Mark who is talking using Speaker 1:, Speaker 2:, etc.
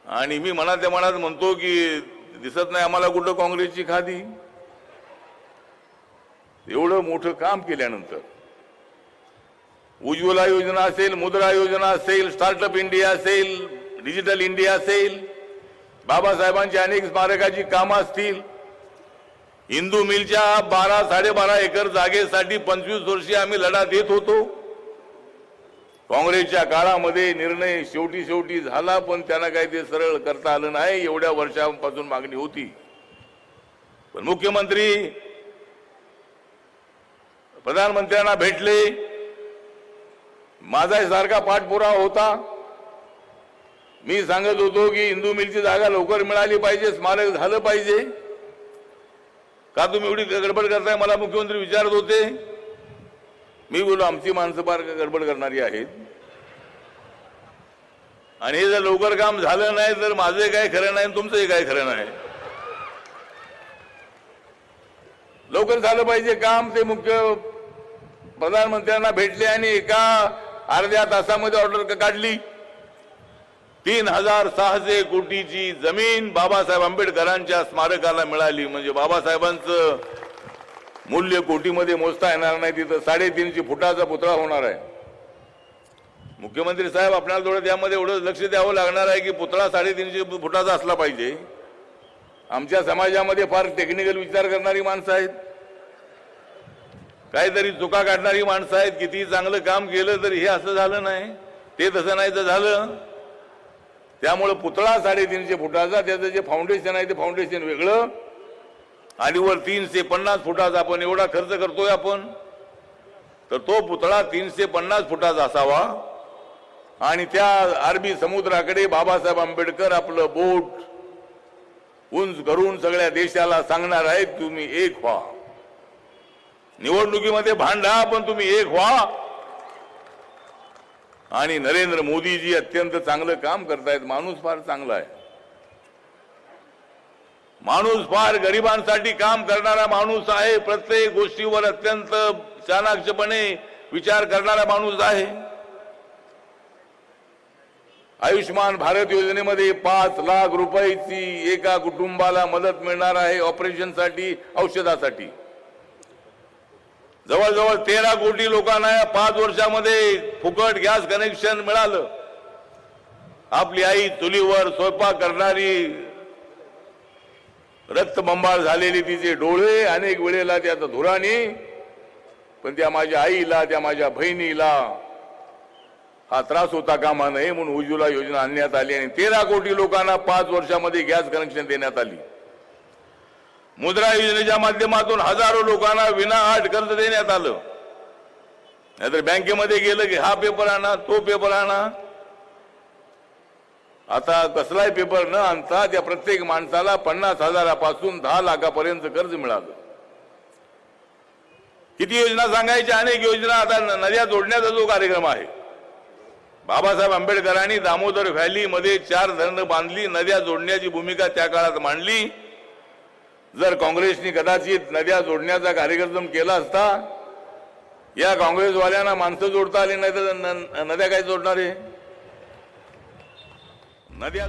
Speaker 1: आणि मी मनातल्या मनात म्हणतो की दिसत नाही आम्हाला कुठं काँग्रेसची खादी. एवढं मोठं काम केल्यानंतर उज्ज्वला योजना असेल, मुद्रा योजना असेल, स्टार्टअप इंडिया असेल, डिजिटल इंडिया असेल, बाबासाहेबांची अनेक स्मारकाची कामं असतील, हिंदू मिलच्या 12-12.5 एकर जागेसाठी 25 वर्षे आम्ही लढा देत होतो. काँग्रेसच्या काळामध्ये निर्णय शेवटी झाला, पण त्यांना काही ते सरळ करता आलं नाही. एवढ्या वर्षांपासून मागणी होती. पण मुख्यमंत्री प्रधानमंत्र्यांना भेटले, माझा सारखा पाठपुरावा होता. मी सांगत होतो की हिंदू मिलची जागा लवकर मिळाली पाहिजे, स्मारक झालं पाहिजे. का तुम्ही एवढी गडबड करताय, मला मुख्यमंत्री विचारत होते. मी बोललो आमची माणसं फार गडबड करणारी आहेत, आणि हे जर लवकर काम झालं नाही तर माझं काय खरं नाही, तुमचंही काय खरं नाही. लवकर झालं पाहिजे काम. ते मुख्य प्रधानमंत्र्यांना भेटले आणि एका अर्ध्या तासामध्ये ऑर्डर काढली. 3600 कोटीची जमीन बाबासाहेब आंबेडकरांच्या स्मारकाला मिळाली. म्हणजे बाबासाहेबांचं मूल्य कोटीमध्ये मोजता येणार नाही. तिथं 350 फुटाचा पुतळा होणार आहे. मुख्यमंत्री साहेब, आपल्याला थोडं त्यामध्ये एवढं लक्ष द्यावं लागणार आहे की पुतळा 350 फुटाचा असला पाहिजे. आमच्या समाजामध्ये फार टेक्निकल विचार करणारी माणसं आहेत, काहीतरी चुका काढणारी माणसं आहेत. किती चांगलं काम केलं तरी हे असं झालं नाही, ते तसं नाही तर झालं. त्यामुळे पुतळा 350 फुटाचा, त्याचं जे फाउंडेशन आहे ते फाउंडेशन वेगळं, आणि वर 350 फुटाचा आपण एवढा खर्च करतोय आपण, तर तो पुतळा 350 फुटाचा असावा. आणि त्या अरबी समुद्राकडे बाबासाहेब आंबेडकर आपलं बोट उंच करून सगळ्या देशाला सांगणार आहेत, तुम्ही एक व्हा. निवडणुकीमध्ये भांडा, पण तुम्ही एक व्हा. आणि नरेंद्र मोदीजी अत्यंत चांगलं काम करतायत. माणूस फार चांगला आहे. माणूस फार गरिबांसाठी काम करणारा माणूस आहे. प्रत्येक गोष्टीवर अत्यंत चाणाक्षपणे विचार करणारा माणूस आहे. आयुष्मान भारत योजनेमध्ये 5 लाख रुपयाची एका कुटुंबाला मदत मिळणार आहे ऑपरेशनसाठी, औषधासाठी. जवळजवळ 13 कोटी लोकांना 5 वर्षामध्ये फुकट गॅस कनेक्शन मिळालं. आपली आई चुलीवर स्वयंपाक करणारी, रक्तबंबाळ झालेली तिचे डोळे, अनेक वेळेला त्याचा धुराणी, पण त्या माझ्या आईला, त्या माझ्या बहिणीला हा त्रास होता कामा नये म्हणून उज्ज्वला योजना आणण्यात आली आणि 13 कोटी लोकांना 5 वर्षामध्ये गॅस कनेक्शन देण्यात आली. मुद्रा योजनेच्या माध्यमातून हजारो लोकांना विनाअट कर्ज देण्यात आलं. नाहीतर बँकेमध्ये गेलं की हा पेपर आणा, तो पेपर आणा. आता कसलाही पेपर न आणता त्या प्रत्येक माणसाला 50,000 पासून 10 लाखापर्यंत कर्ज मिळालं. किती योजना सांगायच्या, अनेक योजना. आता नद्या जोडण्याचा जो कार्यक्रम आहे, बाबासाहेब आंबेडकरांनी दामोदर व्हॅली मध्ये 4 धरणं बांधली, नद्या जोडण्याची भूमिका त्या काळात मांडली. जर काँग्रेसने कदाचित नद्या जोडण्याचा कार्यक्रम केला असता, या काँग्रेसवाल्यांना माणसं जोडता आली नाही तर नद्या काय जोडणार आहे? नद्या